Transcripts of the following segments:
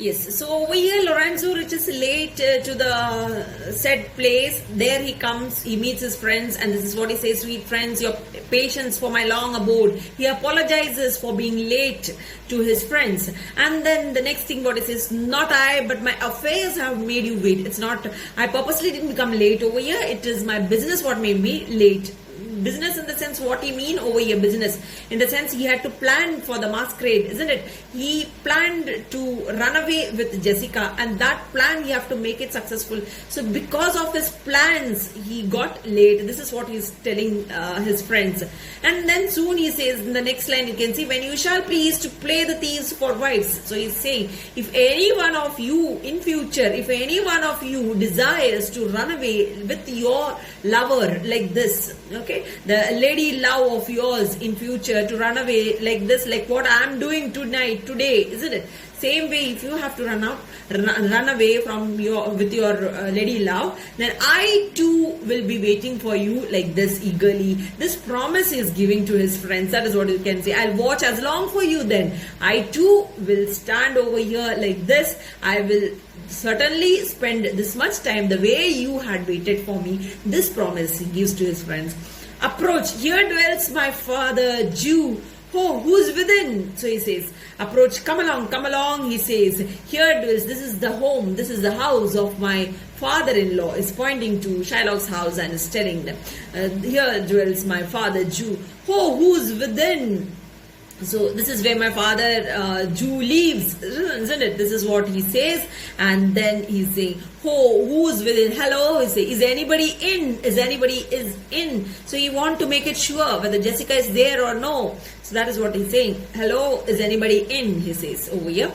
Yes, so over here Lorenzo reaches late to the said place. There he comes, he meets his friends, and this is what he says: "Sweet friends, your patience for my long abode." He apologizes for being late to his friends, and then the next thing what he says: "Not I, but my affairs have made you wait." It's not, I purposely didn't become late over here, it is my business what made me late. Business in the sense, what he mean over here, business in the sense he had to plan for the masquerade, isn't it? He planned to run away with Jessica, and that plan he have to make it successful. So because of his plans he got late. This is what he's telling his friends. And then soon he says in the next line, you can see, "When you shall please to play the thieves for wives." So he's saying, if any one of you in future, if any one of you desires to run away with your lover like this, okay, the lady love of yours in future, to run away like this, like what I'm doing tonight, today, isn't it? Same way, if you have to run away from with your lady love, then I too will be waiting for you like this eagerly. This promise is giving to his friends. That is what you can say. I'll watch as long for you then. I too will stand over here like this. I will certainly spend this much time the way you had waited for me. This promise he gives to his friends. Approach, here dwells my father Jew. Oh, who's within? So he says, approach, come along, he says, here dwells, this is the home, this is the house of my father-in-law. Is pointing to Shylock's house and is telling them, here dwells my father Jew. Oh, who's within? So this is where my father Jew lives, isn't it? This is what he says. And then he's saying, oh, who's within? Hello, he says, is anybody in? Is anybody is in? So he want to make it sure whether Jessica is there or no. So that is what he's saying. Hello, is anybody in? He says over here.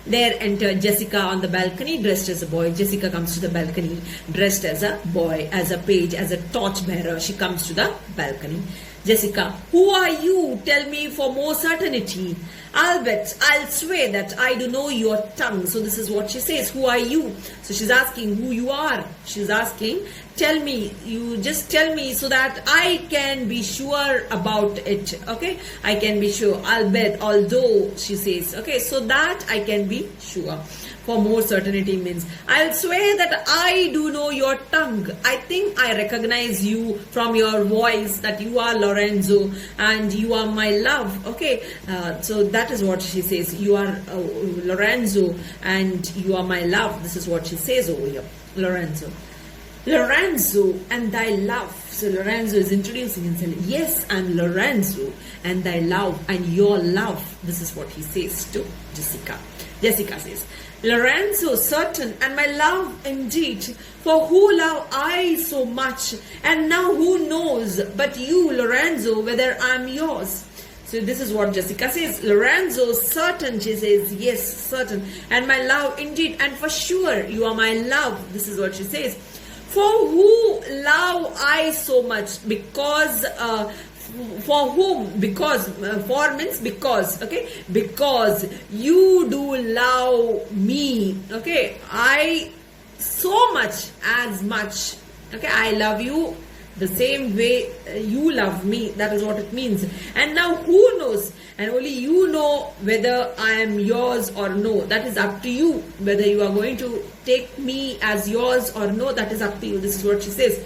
There entered Jessica on the balcony, dressed as a boy. Jessica comes to the balcony, dressed as a boy, as a page, as a torchbearer. She comes to the balcony. Jessica, who are you? Tell me for more certainty. I'll swear that I do know your tongue. So this is what she says. Who are you? So she's asking who you are. She's asking, tell me, you just tell me so that I can be sure about it. Okay, I can be sure. I'll bet, although, she says, okay, so that I can be sure. For more certainty means, I'll swear that I do know your tongue. I think I recognize you from your voice, that you are Lorenzo and you are my love. Okay, so that is what she says. You are Lorenzo and you are my love. This is what she says over here. Lorenzo and thy love. So Lorenzo is introducing himself. Yes, I'm Lorenzo and thy love and your love. This is what he says to Jessica. Jessica says, Lorenzo, certain, and my love indeed, for who love I so much, and now who knows but you, Lorenzo, whether I'm yours. So this is what Jessica says. Lorenzo, certain, she says, yes, certain, and my love indeed, and for sure, you are my love. This is what she says. For who love I so much? Because for whom? Because for means because. Okay, because you do love me. Okay, I so much, as much. Okay, I love you the same way you love me. That is what it means. And now who knows? And only you know whether I am yours or no. That is up to you. Whether you are going to take me as yours or no, that is up to you. This is what she says.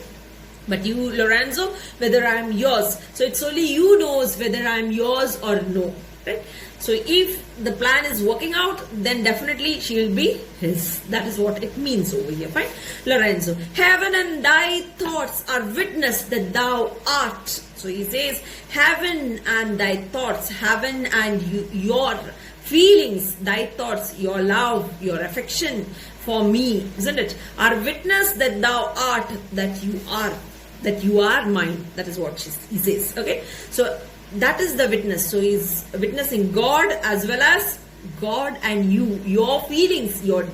But you, Lorenzo, whether I am yours. So it's only you knows whether I am yours or no. Right? So if the plan is working out, then definitely she will be his. That is what it means over here. Fine. Lorenzo, heaven and thy thoughts are witness that thou art. So he says, heaven and thy thoughts, heaven and your feelings, thy thoughts, your love, your affection for me, isn't it? Are witness that thou art, that you are mine. That is what he says. Okay, so that is the witness. So he's witnessing God as well as God and you. Your feelings, your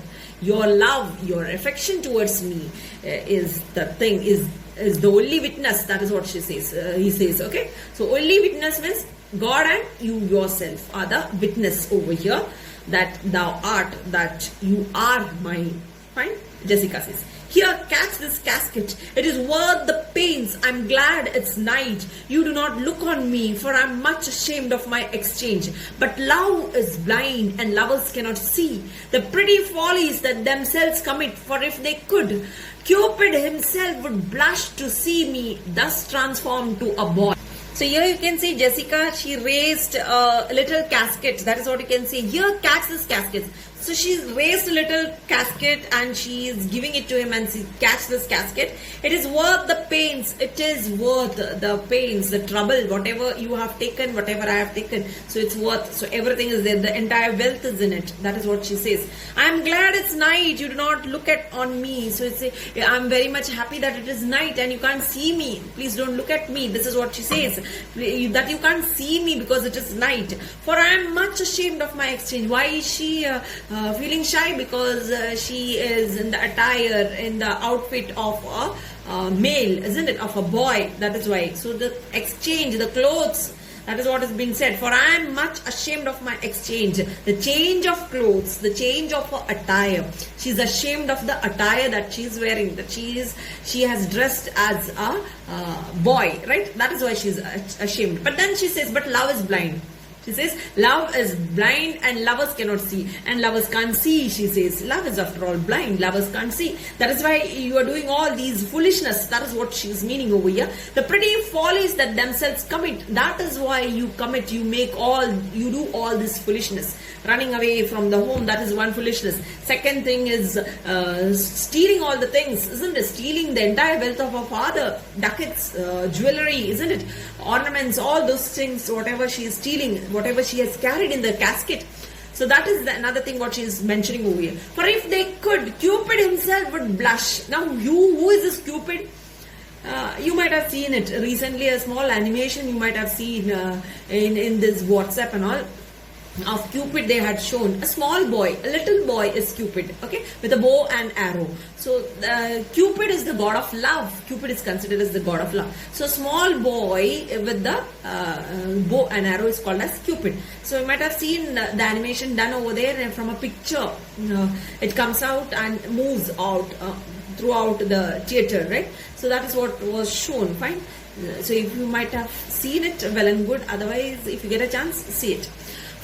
love, your affection towards me is the thing, is the only witness. That is what she says. He says. Okay, so only witness means God and you yourself are the witness over here, that thou art, that you are mine. Fine. Jessica says, Here, catch this casket. It is worth the pains. I'm glad it's night. You do not look on me, for I'm much ashamed of my exchange. But love is blind, and lovers cannot see the pretty follies that themselves commit. For if they could, Cupid himself would blush to see me thus transformed to a boy. So here you can see Jessica, she raised a little casket. That is what you can see. Here, catch this casket. So she's raised a little casket and she is giving it to him, and she catch this casket. It is worth the pains. It is worth the pains, the trouble, whatever you have taken, whatever I have taken. So it's worth. So everything is there. The entire wealth is in it. That is what she says. I am glad it's night. You do not look at on me. So it's I'm very much happy that it is night and you can't see me. Please don't look at me. This is what she says. That you can't see me because it is night. For I am much ashamed of my exchange. Why is she feeling shy? Because she is in the attire, in the outfit of a male, isn't it? Of a boy. That is why. So the exchange, the clothes, that is what has been said. For I am much ashamed of my exchange. The change of clothes, the change of her attire. She's ashamed of the attire that she's wearing. That she has dressed as a boy, right? That is why she's ashamed. But then she says, but love is blind. She says, love is blind and lovers cannot see. And lovers can't see, she says. Love is after all blind. Lovers can't see. That is why you are doing all these foolishness. That is what she is meaning over here. The pretty follies that themselves commit. That is why you commit. You do all this foolishness. Running away from the home. That is one foolishness. Second thing is stealing all the things. Isn't it? Stealing the entire wealth of her father. Ducats, jewelry, isn't it? Ornaments, all those things, whatever she is stealing, whatever she has carried in the casket. So that is another thing what she is mentioning over here. For if they could, Cupid himself would blush. Now who is this Cupid? You might have seen it recently, a small animation you might have seen in this WhatsApp and all. Of Cupid they had shown a small boy, a little boy is Cupid, okay, with a bow and arrow. So Cupid is the god of love. Cupid is considered as the god of love. So small boy with the bow and arrow is called as Cupid. So you might have seen the animation done over there, and from a picture it comes out and moves out throughout the theater, right? So that is what was shown, fine. So if you might have seen it, well and good. Otherwise, if you get a chance, see it.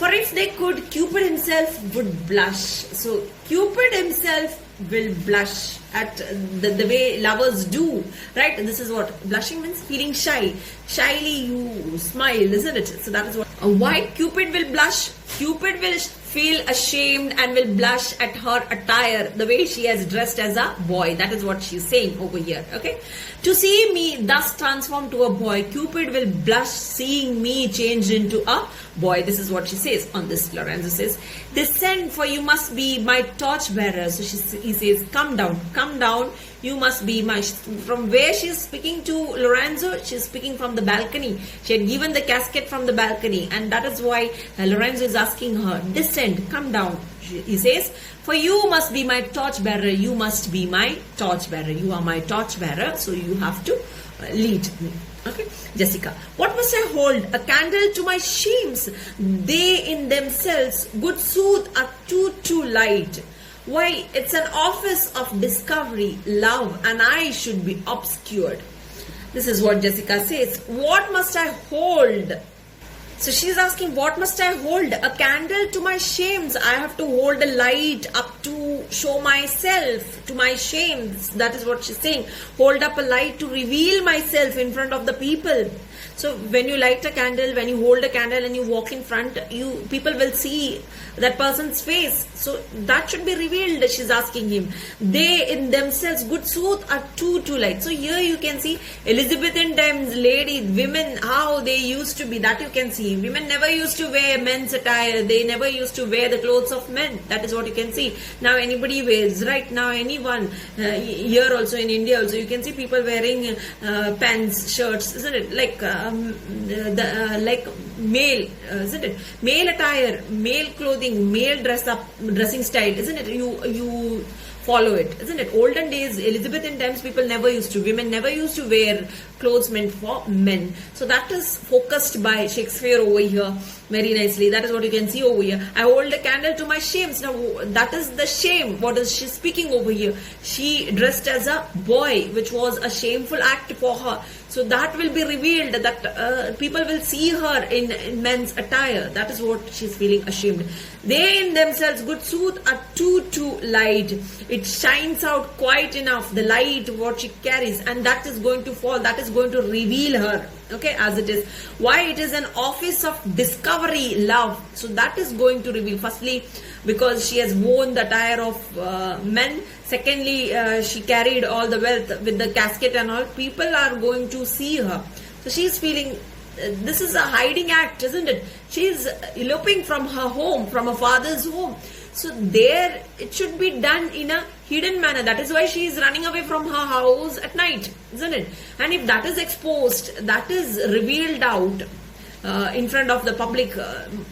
For if they could, Cupid himself would blush. So Cupid himself will blush at the way lovers do, right? And this is what blushing means, feeling shy. Shyly you smile, isn't it? So that is what. Why Cupid will blush? Cupid will feel ashamed and will blush at her attire, the way she has dressed as a boy. That is what she's saying over here, okay? To see me thus transformed to a boy, Cupid will blush seeing me changed into a boy. This is what she says on this. Lorenzo says, descend, for you must be my torchbearer. So he says, come down, you must be my. From where she is speaking to Lorenzo, she is speaking from the balcony. She had given the casket from the balcony, and that is why Lorenzo is asking her, descend, come down. He says, for you must be my torchbearer. You must be my torchbearer. You are my torchbearer, so you have to lead me. Okay, Jessica, what must I hold? A candle to my shames. They in themselves, good sooth, are too light. Why, it's an office of discovery, love, and I should be obscured. This is what Jessica says. What must I hold? So she's asking, what must I hold? A candle to my shames. I have to hold a light up to show myself to my shames. That is what she's saying. Hold up a light to reveal myself in front of the people. So when you light a candle, when you hold a candle and you walk in front, people will see that person's face. So that should be revealed, she's asking him. They in themselves, good sooth, are too light. So here you can see Elizabethan times, ladies, women, how they used to be. That you can see. Women never used to wear men's attire. They never used to wear the clothes of men. That is what you can see. Now anybody wears, right? Now anyone, here also in India also, you can see people wearing pants, shirts, isn't it? Like like male, isn't it? Male attire, male clothing, male dressing style, isn't it? You follow it, isn't it? Olden days, Elizabethan times, women never used to wear clothes meant for men. So that is focused by Shakespeare over here. very nicely. That is what you can see over here. I hold a candle to my shames. Now that is the shame. What is she speaking over here? She dressed as a boy, which was a shameful act for her. So that will be revealed, that people will see her in men's attire. That is what she's feeling ashamed. They in themselves good sooth are too light. It shines out quite enough, the light what she carries, and that is going to fall. That is going to reveal her, okay, as it is. Why? It is an office of discovery, love. So that is going to reveal. Firstly, because she has worn the attire of men. Secondly, she carried all the wealth with the casket and all. People are going to see her. So she is feeling, this is a hiding act, isn't it? She is eloping from her home, from her father's home. So there, it should be done in a hidden manner. That is why she is running away from her house at night, isn't it? And if that is exposed, that is revealed out in front of the public,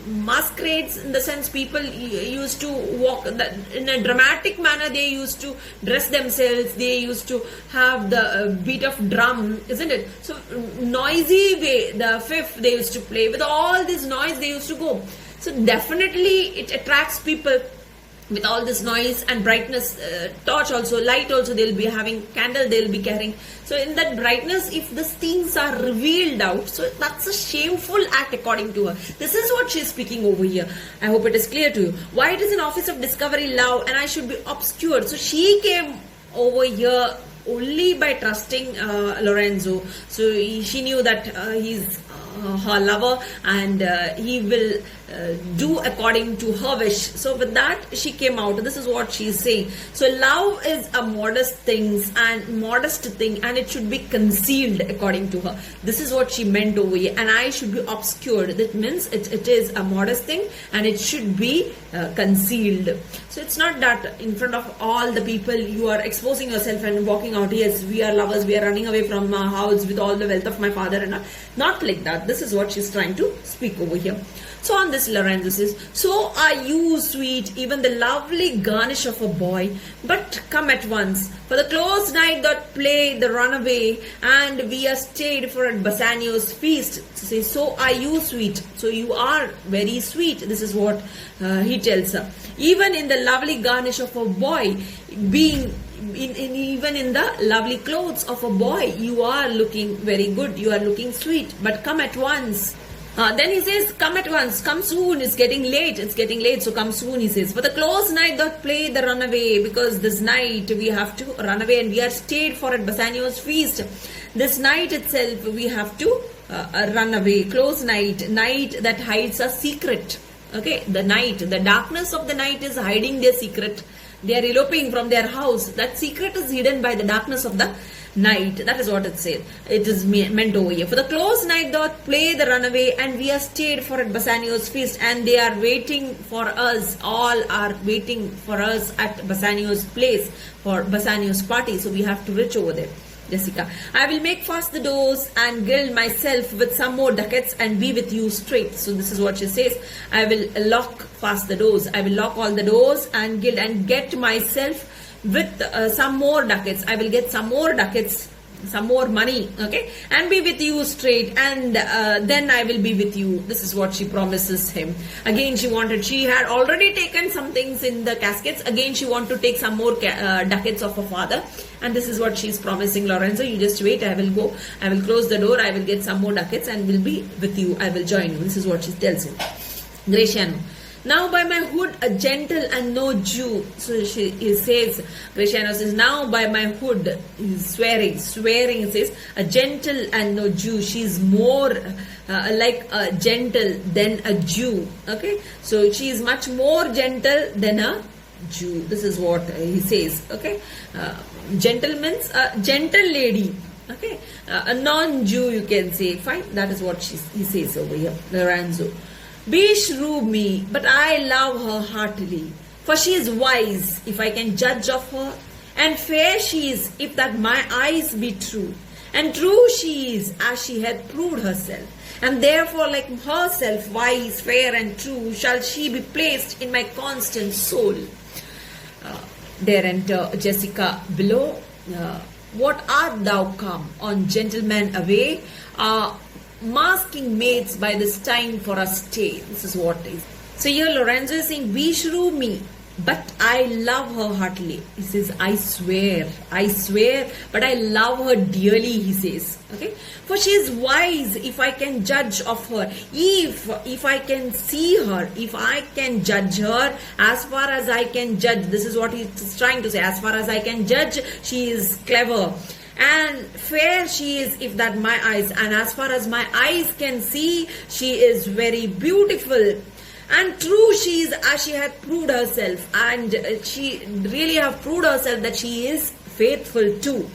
masquerades, in the sense people used to walk in a dramatic manner. They used to dress themselves. They used to have the beat of drum, isn't it? So noisy way, the fifth they used to play. With all this noise, they used to go. So definitely it attracts people. With all this noise and brightness, torch also, light also, they'll be having, candle they'll be carrying. So in that brightness, if these things are revealed out, so that's a shameful act according to her. This is what she's speaking over here. I hope it is clear to you. Why it is an office of discovery, love, and I should be obscured. So she came over here only by trusting Lorenzo. So she knew that he's her lover, and he will do according to her wish. So with that, she came out. This is what she is saying. So love is a modest thing, and it should be concealed according to her. This is what she meant over here. And I should be obscured. That means it is a modest thing, and it should be concealed. So it's not that in front of all the people you are exposing yourself and walking out. Yes, we are lovers. We are running away from our house with all the wealth of my father, and not like that. This is what she's trying to speak over here. So on this, Lorenzo says, so are you, sweet, even the lovely garnish of a boy, but come at once. For the close night that play the runaway, and we are stayed for at Bassanio's feast. So says, so are you, sweet. So you are very sweet. This is what he tells her. Even in the lovely garnish of a boy, being even in the lovely clothes of a boy, you are looking very good. You are looking sweet. But come at once. Then he says, come at once, come soon, it's getting late, so come soon, he says. For the close night that play the runaway, because this night we have to run away, and we are stayed for at Bassanio's feast. This night itself we have to run away. Close night that hides a secret. Okay, the night, the darkness of the night is hiding their secret. They are eloping from their house. That secret is hidden by the darkness of the night. That is what it says. It is meant over here. For the close night doth play the runaway, and we are stayed for at Bassanio's feast, and they are waiting for us. All are waiting for us at Bassanio's place for Bassanio's party. So we have to reach over there. Jessica, I will make fast the doors and gild myself with some more ducats and be with you straight. So this is what she says. I will lock fast the doors. I will lock all the doors and gild and get myself with some more ducats. I will get some more ducats, some more money, okay, and be with you straight, and then I will be with you. This is what she promises him. Again, she had already taken some things in the caskets. Again, she wanted to take some more ducats of her father, and this is what she is promising Lorenzo. You just wait, I will go, I will close the door, I will get some more ducats and will be with you. I will join you. This is what she tells him. Gratiano, now by my hood, a gentle and no Jew. So he says, Gratiano says, now by my hood, he's swearing, he says, a gentle and no Jew. She's more like a gentle than a Jew. Okay, so she is much more gentle than a Jew. This is what he says. Okay, gentle means a gentle lady. Okay, a non-Jew you can say. Fine, that is what he says over here, Lorenzo. Beshrew me, but I love her heartily, for she is wise, if I can judge of her, and fair she is, if that my eyes be true, and true she is, as she hath proved herself, and therefore like herself wise, fair and true, shall she be placed in my constant soul. There enter Jessica below. What art thou come on, gentleman, away? masking mates by this time for a stay. This is what is. So here Lorenzo is saying, Beshrew me, but I love her heartily. He says, I swear, but I love her dearly, he says. Okay, for she is wise. If I can judge of her, if I can see her, if I can judge her, as far as I can judge, this is what he's trying to say. As far as I can judge, she is clever. And fair she is, if that my eyes, and as far as my eyes can see, she is very beautiful. And true she is, as she had proved herself, and she really have proved herself that she is faithful too.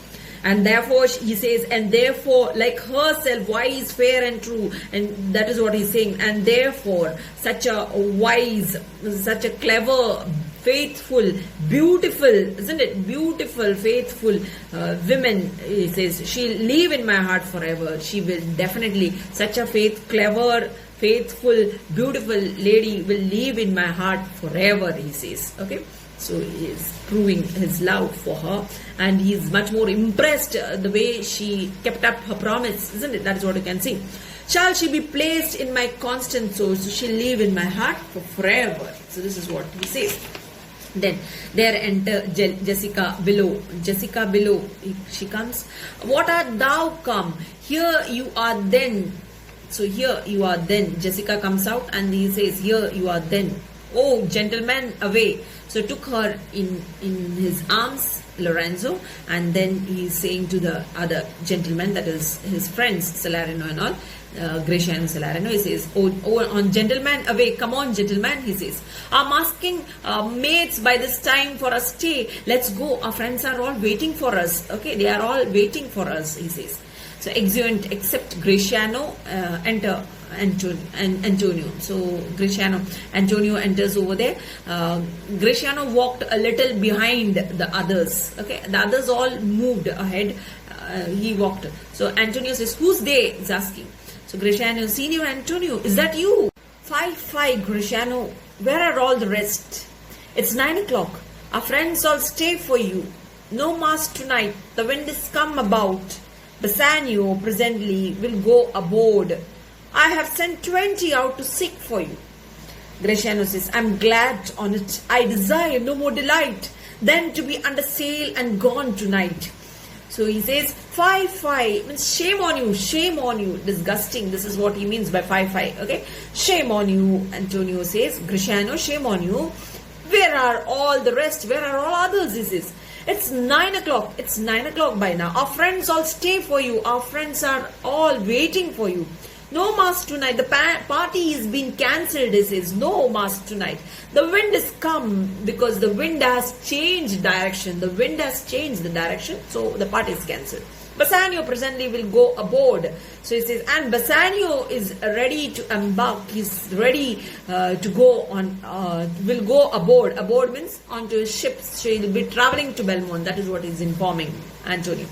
And therefore he says, and therefore like herself, wise, fair and true, and that is what he's saying. And therefore such a wise, such a clever, faithful, beautiful, isn't it? Beautiful, faithful women, he says, she'll live in my heart forever. She will definitely, such a clever, faithful, beautiful lady will live in my heart forever, he says. Okay, so he is proving his love for her, and he is much more impressed the way she kept up her promise, isn't it? That is what you can see. Shall she be placed in my constant soul, so she'll live in my heart for forever. So this is what he says. Then there enter Jessica below. Jessica below, she comes. What art thou come? Here you are then. So here you are then. Jessica comes out and he says, here you are then. Oh, gentleman, away. So took her in his arms, Lorenzo, and then he's saying to the other gentleman, that is his friends, Salarino and all, Graciano Salarino, he says, oh, on gentleman, away, come on, gentleman, he says. I'm asking mates by this time for a stay. Let's go. Our friends are all waiting for us. Okay, they are all waiting for us, he says. So exeunt except Graciano, enter Antonio. So Graciano, Antonio enters over there. Graciano walked a little behind the others. Okay, the others all moved ahead. He walked. So Antonio says, who's they? He's asking. So Graciano, Senior Antonio, is that you? Fie, Graciano, where are all the rest? It's 9 o'clock. Our friends all stay for you. No mass tonight. The wind is come about. Bassanio presently will go aboard. I have sent 20 out to seek for you. Graciano says, I'm glad on it. I desire no more delight than to be under sail and gone tonight. So he says, fie, means shame on you, disgusting. This is what he means by fie, okay? Shame on you, Antonio says. Graciano, shame on you. Where are all the rest? Where are all others? He says. It's 9 o'clock. It's 9 o'clock by now. Our friends all stay for you. Our friends are all waiting for you. No mass tonight. The party is being cancelled. He says, no mass tonight. The wind is come because the wind has changed direction. The wind has changed the direction. So the party is cancelled. Bassanio presently will go aboard. So he says, and Bassanio is ready to embark. He's ready to go on, will go aboard. Aboard means onto his ship. So he'll be traveling to Belmont. That is what he's informing Antonio.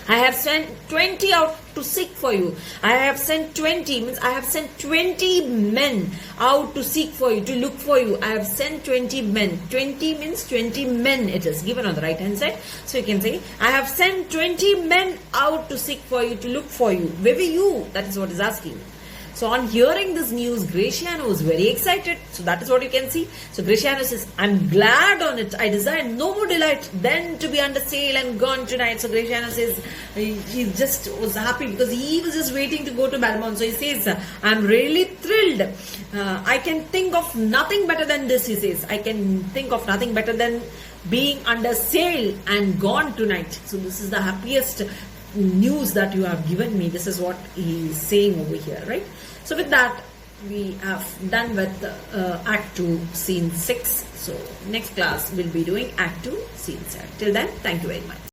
I have sent 20 out to seek for you. I have sent 20, means I have sent 20 men out to seek for you, to look for you. I have sent 20 men. 20 means 20 men it is given on the right hand side. So you can say, I have sent 20 men out to seek for you, to look for you. Where were you? That is what is asking. So on hearing this news, Graciano was very excited. So that is what you can see. So Graciano says, I'm glad on it. I desire no more delight than to be under sail and gone tonight. So Graciano says, he just was happy because he was just waiting to go to Belmont. So he says, I'm really thrilled. I can think of nothing better than this, he says. I can think of nothing better than being under sail and gone tonight. So this is the happiest news that you have given me. This is what he is saying over here, right? So with that, we have done with Act 2, Scene 6. So next class we'll be doing Act 2, Scene 7. Till then, thank you very much.